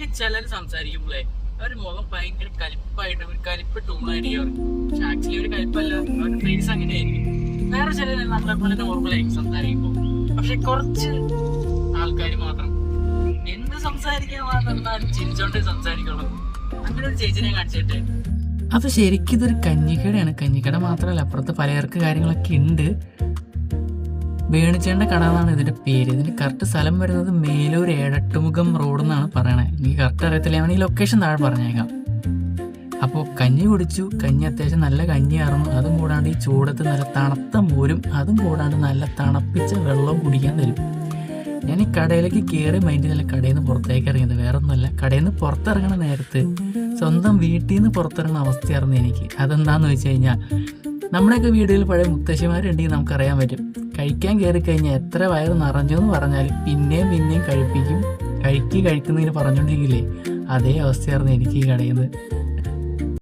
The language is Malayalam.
ഈ ചിലർ സംസാരിക്കുമ്പോഴേ അവര് മുഖം ഭയങ്കര കലിപ്പായിട്ട് ഒരു കലിപ്പ് ടൂണായിരിക്കും. പക്ഷെ ആക്ച്വലി ഒരു കലിപ്പല്ല, അവരുടെ ഫേസ് അങ്ങനെയായിരിക്കും. വേറെ ചിലർ നമ്മളെ പോലെ നോർമലായിരിക്കും സംസാരിക്കുമ്പോൾ. പക്ഷെ കുറച്ച് ആൾക്കാർ മാത്രം എന്ത് സംസാരിക്കാമെന്നാലും ചിരിച്ചോണ്ടേ സംസാരിക്കണം. അങ്ങനെ ഒരു ചേച്ചിനെ കാണിച്ചിട്ട് അത് ശരിക്കും ഇതൊരു കഞ്ഞിക്കടയാണ്. കഞ്ഞിക്കട മാത്രമല്ല, അപ്പുറത്ത് പലചരക്ക് കാര്യങ്ങളൊക്കെ ഉണ്ട്. വേണിച്ചേണ്ട കട എന്നാണ് ഇതിന്റെ പേര്. ഇതിന്റെ കറക്റ്റ് സ്ഥലം വരുന്നത് മേലൂർ ഏഴട്ടുമുഖം റോഡ് എന്നാണ് പറയണേ. എനിക്ക് കറക്റ്റ് അറിയത്തില്ല, ഞാൻ ഈ ലൊക്കേഷൻ താഴെ പറഞ്ഞേക്കാം. അപ്പോൾ കഞ്ഞി കുടിച്ചു. കഞ്ഞി അത്യാവശ്യം നല്ല കഞ്ഞിയായിരുന്നു. അതും കൂടാണ്ട് ഈ ചൂടത്ത് നല്ല തണുത്ത മോരും, അതും കൂടാണ്ട് നല്ല തണുപ്പിച്ച വെള്ളവും കുടിക്കാൻ തരും. ഞാൻ ഈ കടയിലേക്ക് കയറി മൈൻഡ് നല്ല കടയിൽ നിന്ന് പുറത്തേക്ക് ഇറങ്ങിയത്. വേറെ ഒന്നുമല്ല, കടയിൽ നിന്ന് പുറത്തിറങ്ങണ നേരത്ത് സ്വന്തം വീട്ടിൽ നിന്ന് പുറത്തിറങ്ങുന്ന അവസ്ഥയായിരുന്നു എനിക്ക്. അതെന്താണെന്ന് വെച്ച് കഴിഞ്ഞാൽ, നമ്മുടെയൊക്കെ വീടുകളിൽ പഴയ മുത്തശ്ശിമാരുണ്ടെങ്കിൽ നമുക്കറിയാൻ പറ്റും. കഴിക്കാൻ കയറി കഴിഞ്ഞാൽ എത്ര വയറ് നിറഞ്ഞു എന്ന് പറഞ്ഞാലും പിന്നെയും പിന്നെയും കഴിപ്പിക്കും. കഴിക്കുന്നതിന് പറഞ്ഞുകൊണ്ടിരിക്കില്ലേ, അതേ അവസ്ഥയായിരുന്നു എനിക്ക് ഈ കടയിൽ നിന്ന്.